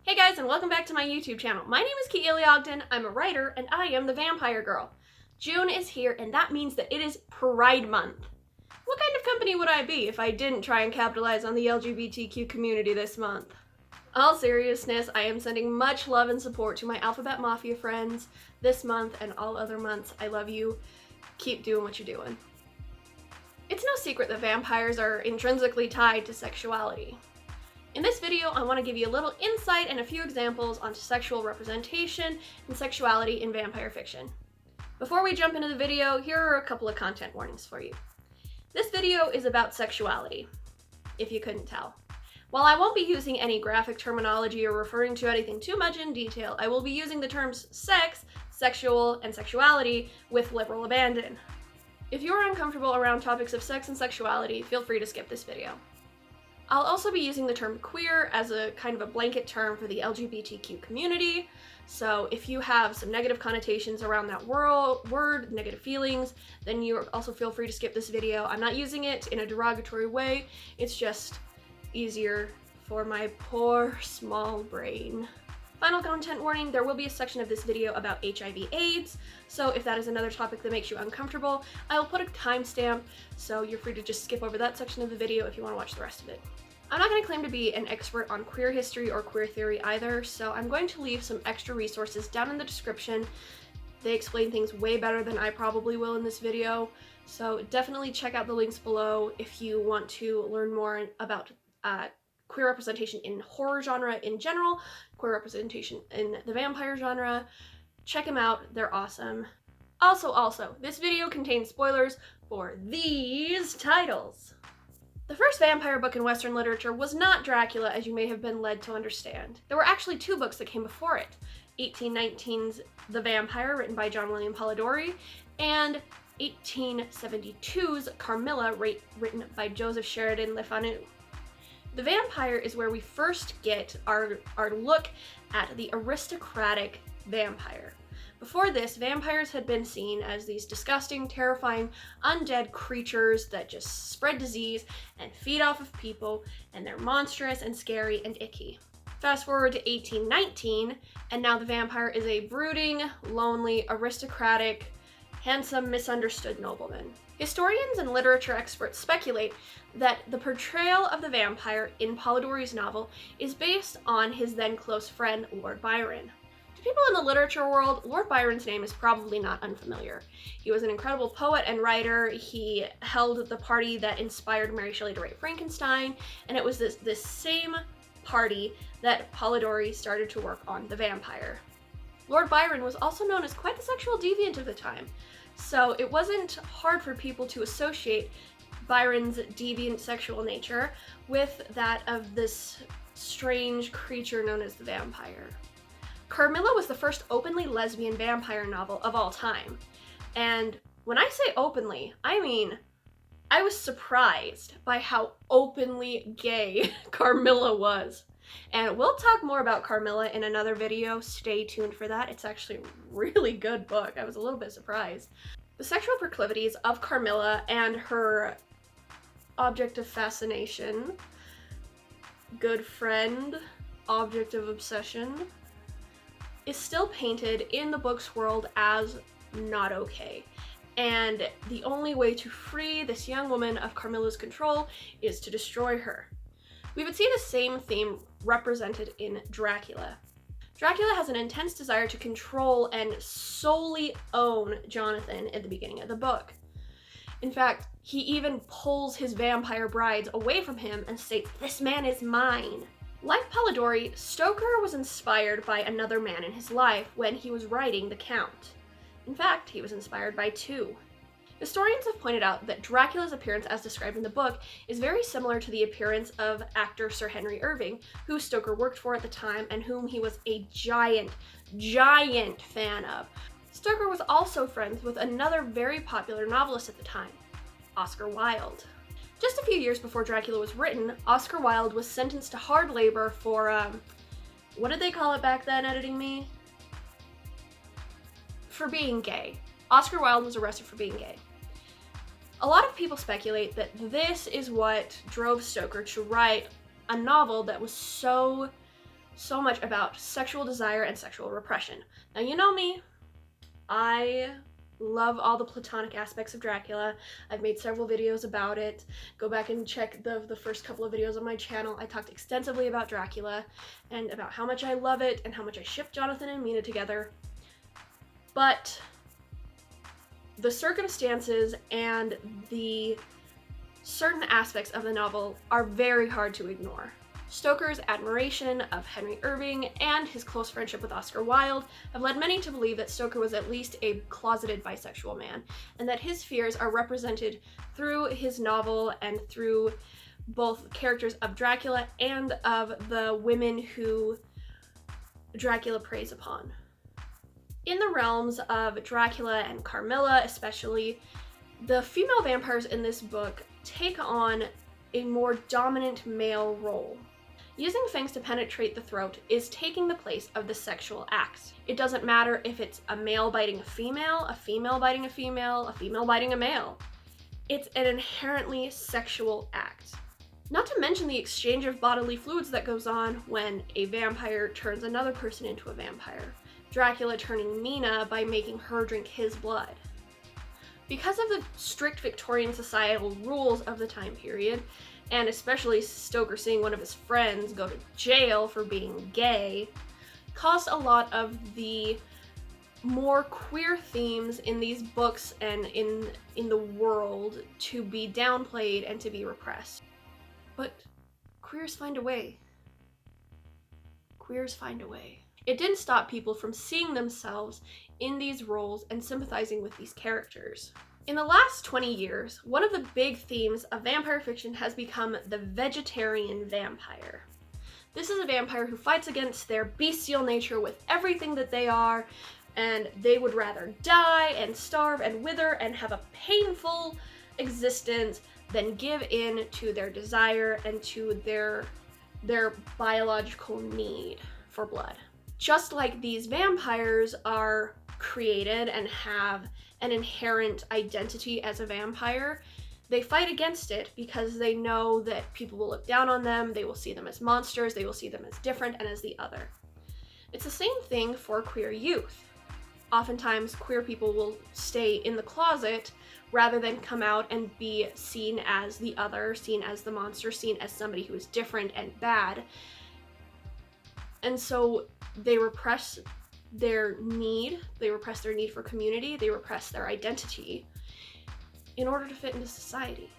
Hey guys, and welcome back to my YouTube channel. My name is Keely Ogden, I'm a writer, and I am the Vampire Girl. June is here, and that means that it is Pride Month. What kind of company would I be if I didn't try and capitalize on the LGBTQ community this month? All seriousness, I am sending much love and support to my Alphabet Mafia friends this month and all other months. I love you. Keep doing what you're doing. It's no secret that vampires are intrinsically tied to sexuality. In this video, I want to give you a little insight and a few examples onto sexual representation and sexuality in vampire fiction. Before we jump into the video, here are a couple of content warnings for you. This video is about sexuality, if you couldn't tell. While I won't be using any graphic terminology or referring to anything too much in detail, I will be using the terms sex, sexual, and sexuality with liberal abandon. If you are uncomfortable around topics of sex and sexuality, feel free to skip this video. I'll also be using the term queer as a kind of a blanket term for the LGBTQ community. So if you have some negative connotations around that word, negative feelings, then you also feel free to skip this video. I'm not using it in a derogatory way. It's just easier for my poor small brain. Final content warning, there will be a section of this video about HIV/AIDS, so if that is another topic that makes you uncomfortable, I will put a timestamp, so you're free to just skip over that section of the video if you want to watch the rest of it. I'm not going to claim to be an expert on queer history or queer theory either, so I'm going to leave some extra resources down in the description. They explain things way better than I probably will in this video, so definitely check out the links below if you want to learn more about queer representation in horror genre in general, queer representation in the vampire genre. Check them out, they're awesome. Also, this video contains spoilers for these titles. The first vampire book in Western literature was not Dracula, as you may have been led to understand. There were actually two books that came before it, 1819's The Vampire, written by John William Polidori, and 1872's Carmilla, written by Joseph Sheridan Le Fanu. The Vampire is where we first get our look at the aristocratic vampire. Before this, vampires had been seen as these disgusting, terrifying, undead creatures that just spread disease and feed off of people, and they're monstrous and scary and icky. Fast forward to 1819, and now the vampire is a brooding, lonely, aristocratic, handsome, misunderstood nobleman. Historians and literature experts speculate that the portrayal of the vampire in Polidori's novel is based on his then close friend, Lord Byron. To people in the literature world, Lord Byron's name is probably not unfamiliar. He was an incredible poet and writer. He held the party that inspired Mary Shelley to write Frankenstein, and it was this same party that Polidori started to work on the vampire. Lord Byron was also known as quite the sexual deviant of the time, so it wasn't hard for people to associate Byron's deviant sexual nature with that of this strange creature known as the vampire. Carmilla was the first openly lesbian vampire novel of all time. And when I say openly, I mean, I was surprised by how openly gay Carmilla was. And we'll talk more about Carmilla in another video. Stay tuned for that. It's actually a really good book. I was a little bit surprised. The sexual proclivities of Carmilla and her object of fascination, good friend, object of obsession, is still painted in the book's world as not okay. And the only way to free this young woman of Carmilla's control is to destroy her. We would see the same theme represented in Dracula. Dracula has an intense desire to control and solely own Jonathan at the beginning of the book. In fact, he even pulls his vampire brides away from him and states, "This man is mine." Like Polidori, Stoker was inspired by another man in his life when he was writing The Count. In fact, he was inspired by two. Historians have pointed out that Dracula's appearance as described in the book is very similar to the appearance of actor Sir Henry Irving, who Stoker worked for at the time and whom he was a giant fan of. Stoker was also friends with another very popular novelist at the time, Oscar Wilde. Just a few years before Dracula was written, Oscar Wilde was sentenced to hard labor for, what did they call it back then, editing me? For being gay. Oscar Wilde was arrested for being gay. A lot of people speculate that this is what drove Stoker to write a novel that was so so much about sexual desire and sexual repression. Now, you know me, I love all the platonic aspects of Dracula. I've made several videos about it. Go back and check the first couple of videos on my channel. I talked extensively about Dracula and about how much I love it and how much I ship Jonathan and Mina together. But the circumstances and the certain aspects of the novel are very hard to ignore. Stoker's admiration of Henry Irving and his close friendship with Oscar Wilde have led many to believe that Stoker was at least a closeted bisexual man, and that his fears are represented through his novel and through both characters of Dracula and of the women who Dracula preys upon. In the realms of Dracula and Carmilla especially, the female vampires in this book take on a more dominant male role. Using fangs to penetrate the throat is taking the place of the sexual act. It doesn't matter if it's a male biting a female biting a female, a female biting a male. It's an inherently sexual act. Not to mention the exchange of bodily fluids that goes on when a vampire turns another person into a vampire. Dracula turning Mina by making her drink his blood. Because of the strict Victorian societal rules of the time period, and especially Stoker seeing one of his friends go to jail for being gay, caused a lot of the more queer themes in these books and in the world to be downplayed and to be repressed. But queers find a way. Queers find a way. It didn't stop people from seeing themselves in these roles and sympathizing with these characters. In the last 20 years, one of the big themes of vampire fiction has become the vegetarian vampire. This is a vampire who fights against their bestial nature with everything that they are, and they would rather die and starve and wither and have a painful existence than give in to their desire and to their biological need for blood. Just like these vampires are created and have an inherent identity as a vampire, they fight against it because they know that people will look down on them, they will see them as monsters, they will see them as different and as the other. It's the same thing for queer youth. Oftentimes, queer people will stay in the closet rather than come out and be seen as the other, seen as the monster, seen as somebody who is different and bad. And so they repress their need for community, they repress their identity in order to fit into society.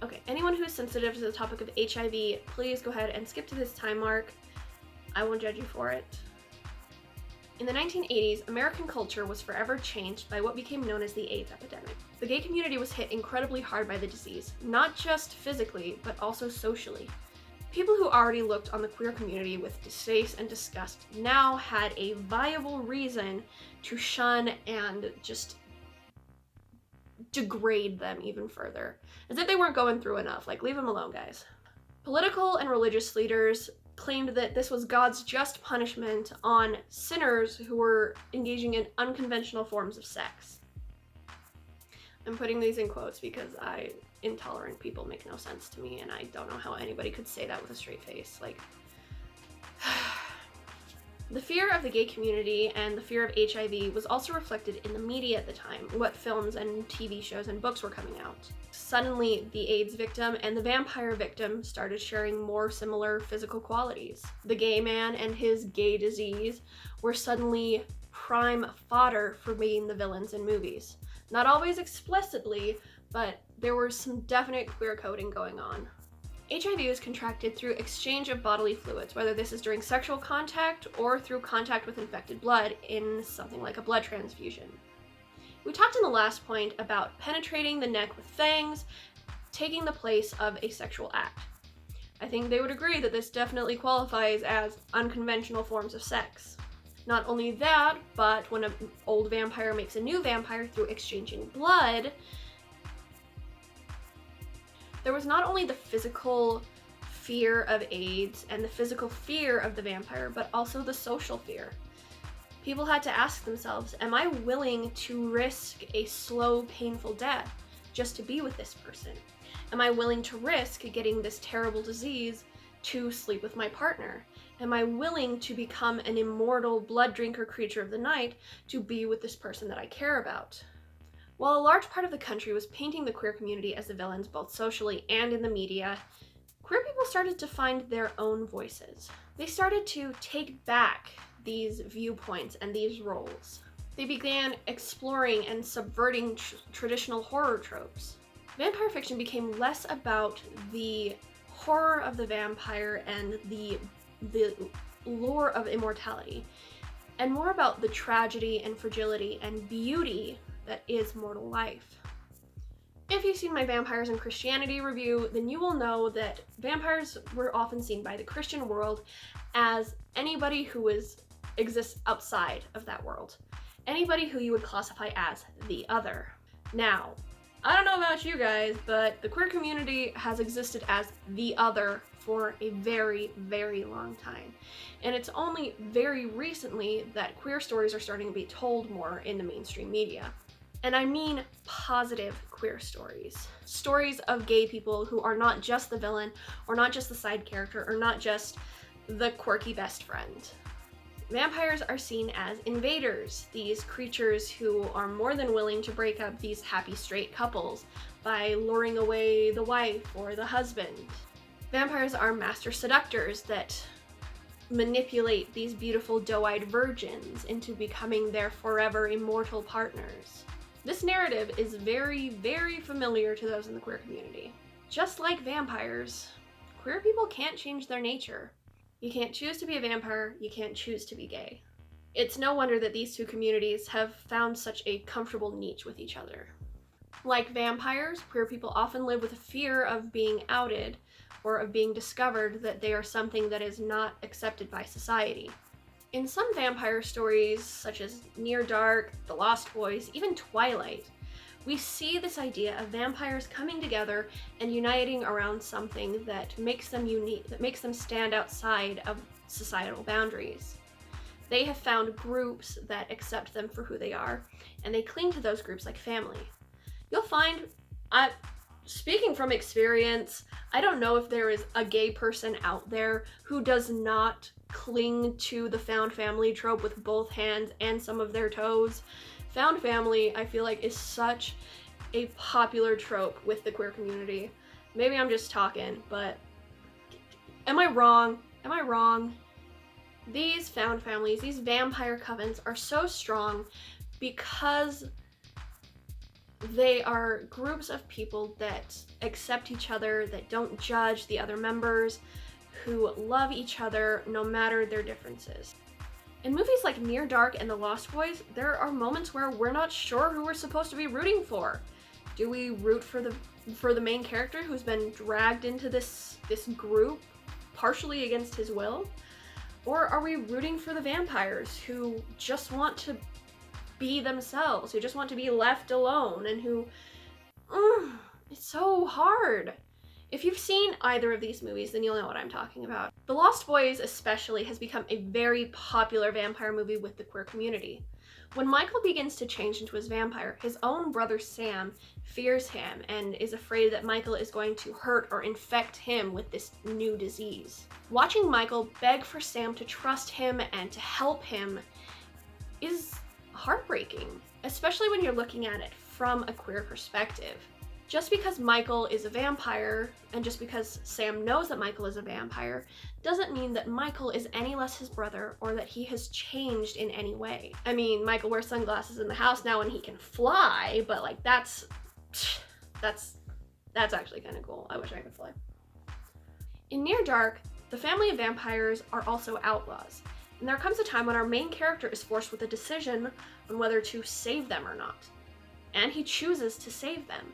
Okay, anyone who is sensitive to the topic of HIV, please go ahead and skip to this time mark. I won't judge you for it. In the 1980s, American culture was forever changed by what became known as the AIDS epidemic. The gay community was hit incredibly hard by the disease, not just physically, but also socially. People who already looked on the queer community with distaste and disgust now had a viable reason to shun and just degrade them even further. As if they weren't going through enough. Like, leave them alone, guys. Political and religious leaders claimed that this was God's just punishment on sinners who were engaging in unconventional forms of sex. I'm putting these in quotes because intolerant people make no sense to me, and I don't know how anybody could say that with a straight face. Like, the fear of the gay community and the fear of HIV was also reflected in the media at the time, what films and TV shows and books were coming out. Suddenly, the AIDS victim and the vampire victim started sharing more similar physical qualities. The gay man and his gay disease were suddenly prime fodder for being the villains in movies. Not always explicitly, but there was some definite queer coding going on. HIV is contracted through exchange of bodily fluids, whether this is during sexual contact or through contact with infected blood in something like a blood transfusion. We talked in the last point about penetrating the neck with fangs, taking the place of a sexual act. I think they would agree that this definitely qualifies as unconventional forms of sex. Not only that, but when an old vampire makes a new vampire through exchanging blood, there was not only the physical fear of AIDS and the physical fear of the vampire, but also the social fear. People had to ask themselves, am I willing to risk a slow, painful death just to be with this person? Am I willing to risk getting this terrible disease to sleep with my partner? Am I willing to become an immortal blood drinker creature of the night to be with this person that I care about? While a large part of the country was painting the queer community as the villains both socially and in the media, queer people started to find their own voices. They started to take back these viewpoints and these roles. They began exploring and subverting traditional horror tropes. Vampire fiction became less about the horror of the vampire and the lure of immortality, and more about the tragedy and fragility and beauty that is mortal life. If you've seen my Vampires and Christianity review, then you will know that vampires were often seen by the Christian world as anybody who exists outside of that world. Anybody who you would classify as the other. Now, I don't know about you guys, but the queer community has existed as the other for a very, very long time. And it's only very recently that queer stories are starting to be told more in the mainstream media. And I mean positive queer stories. Stories of gay people who are not just the villain, or not just the side character, or not just the quirky best friend. Vampires are seen as invaders, these creatures who are more than willing to break up these happy straight couples by luring away the wife or the husband. Vampires are master seductors that manipulate these beautiful doe-eyed virgins into becoming their forever immortal partners. This narrative is very, very familiar to those in the queer community. Just like vampires, queer people can't change their nature. You can't choose to be a vampire, you can't choose to be gay. It's no wonder that these two communities have found such a comfortable niche with each other. Like vampires, queer people often live with a fear of being outed or of being discovered that they are something that is not accepted by society. In some vampire stories, such as Near Dark, The Lost Boys, even Twilight, we see this idea of vampires coming together and uniting around something that makes them unique, that makes them stand outside of societal boundaries. They have found groups that accept them for who they are, and they cling to those groups like family. You'll find, speaking from experience, I don't know if there is a gay person out there who does not cling to the found family trope with both hands and some of their toes. Found family, I feel like, is such a popular trope with the queer community. Maybe I'm just talking, but am I wrong? Am I wrong? These found families, these vampire covens are so strong because they are groups of people that accept each other, that don't judge the other members, who love each other no matter their differences. In movies like Near Dark and The Lost Boys, there are moments where we're not sure who we're supposed to be rooting for. Do we root for the main character who's been dragged into this group partially against his will? Or are we rooting for the vampires who just want to be themselves, who just want to be left alone, and who... it's so hard. If you've seen either of these movies, then you'll know what I'm talking about. The Lost Boys especially has become a very popular vampire movie with the queer community. When Michael begins to change into his vampire, his own brother Sam fears him and is afraid that Michael is going to hurt or infect him with this new disease. Watching Michael beg for Sam to trust him and to help him is heartbreaking, especially when you're looking at it from a queer perspective. Just because Michael is a vampire, and just because Sam knows that Michael is a vampire, doesn't mean that Michael is any less his brother or that he has changed in any way. I mean, Michael wears sunglasses in the house now and he can fly, but like that's actually kind of cool. I wish I could fly. In Near Dark, the family of vampires are also outlaws, and there comes a time when our main character is forced with a decision on whether to save them or not, and he chooses to save them.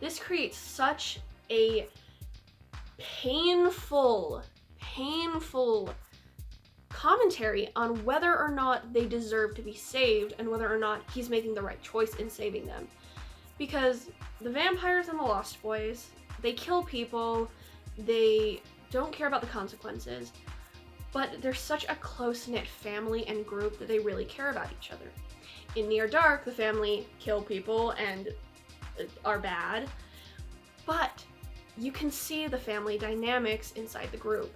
This creates such a painful commentary on whether or not they deserve to be saved and whether or not he's making the right choice in saving them. Because the vampires and the Lost Boys, they kill people, they don't care about the consequences, but they're such a close-knit family and group that they really care about each other. In Near Dark, the family kill people and are bad, but you can see the family dynamics inside the group.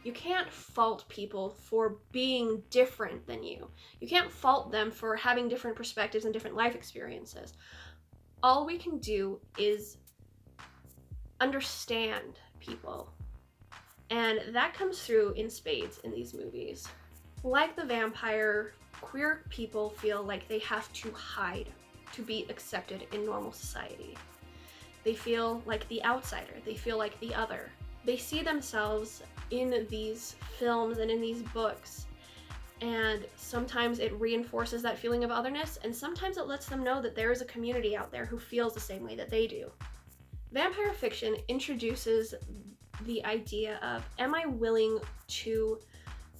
You can't fault people for being different than you. You can't fault them for having different perspectives and different life experiences. All we can do is understand people. And that comes through in spades in these movies. Like the vampire, queer people feel like they have to hide to be accepted in normal society. They feel like the outsider. They feel like the other. They see themselves in these films and in these books, and sometimes it reinforces that feeling of otherness, and sometimes it lets them know that there is a community out there who feels the same way that they do. Vampire fiction introduces the idea of, am I willing to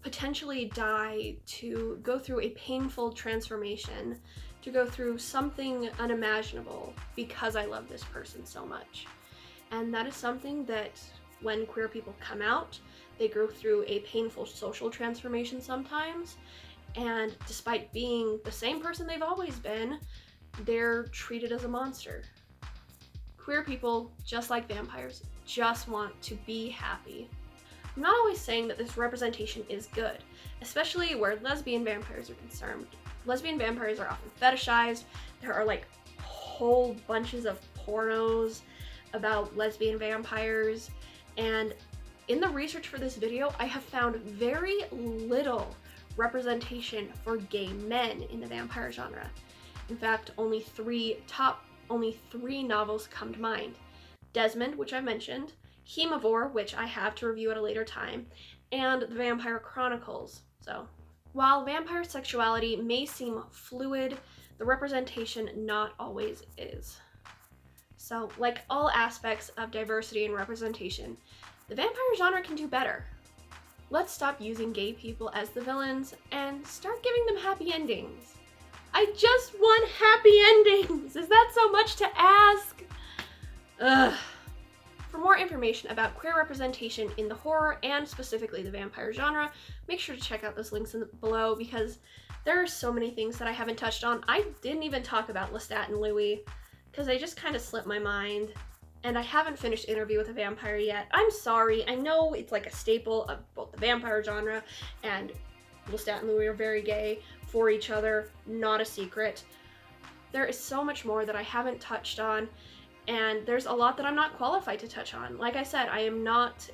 potentially die, to go through a painful transformation, to go through something unimaginable because I love this person so much? And that is something that when queer people come out, they go through a painful social transformation sometimes, and despite being the same person they've always been, they're treated as a monster. Queer people, just like vampires, just want to be happy. I'm not always saying that this representation is good, especially where lesbian vampires are concerned. Lesbian vampires are often fetishized. There are like whole bunches of pornos about lesbian vampires, and in the research for this video, I have found very little representation for gay men in the vampire genre. In fact, only three novels come to mind. Desmond, which I mentioned, Hemivore, which I have to review at a later time, and The Vampire Chronicles. So, while vampire sexuality may seem fluid, the representation not always is. So, like all aspects of diversity and representation, the vampire genre can do better. Let's stop using gay people as the villains and start giving them happy endings. I just want happy endings! Is that so much to ask? Ugh. For more information about queer representation in the horror and specifically the vampire genre, make sure to check out those links below, because there are so many things that I haven't touched on. I didn't even talk about Lestat and Louis because they just kind of slipped my mind, and I haven't finished Interview with a Vampire yet. I'm sorry. I know it's like a staple of both the vampire genre, and Lestat and Louis are very gay for each other, not a secret. There is so much more that I haven't touched on, and there's a lot that I'm not qualified to touch on. Like I said, I am not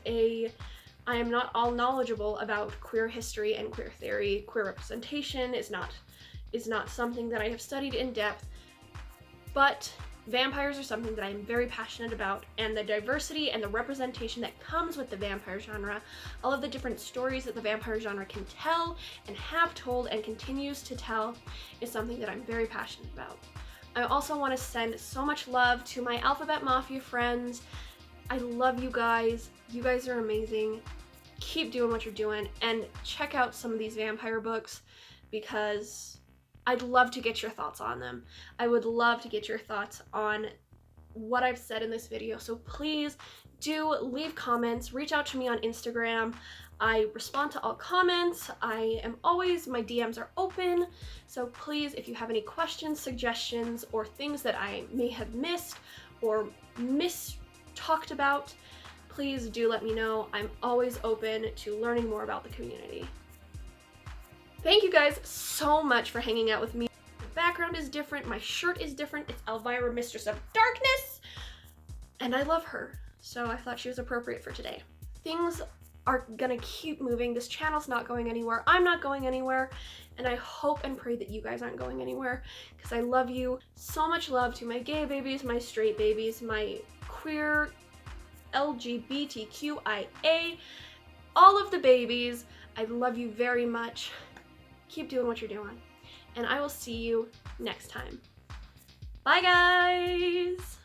all knowledgeable about queer history and queer theory. Queer representation is not something that I have studied in depth, but vampires are something that I am very passionate about, and the diversity and the representation that comes with the vampire genre, all of the different stories that the vampire genre can tell and have told and continues to tell, is something that I'm very passionate about. I also want to send so much love to my Alphabet Mafia friends. I love you guys. You guys are amazing. Keep doing what you're doing, and check out some of these vampire books, because I'd love to get your thoughts on them. I would love to get your thoughts on what I've said in this video. So please do leave comments, reach out to me on Instagram. I respond to all comments. My DMs are open. So please, if you have any questions, suggestions, or things that I may have missed or talked about, please do let me know. I'm always open to learning more about the community. Thank you guys so much for hanging out with me. The background is different, my shirt is different. It's Elvira, Mistress of Darkness, and I love her, so I thought she was appropriate for today. Things are gonna keep moving. This channel's not going anywhere. I'm not going anywhere, and I hope and pray that you guys aren't going anywhere, because I love you. So much love to my gay babies, my straight babies, my queer, LGBTQIA, all of the babies. I love you very much. Keep doing what you're doing, and I will see you next time. Bye, guys!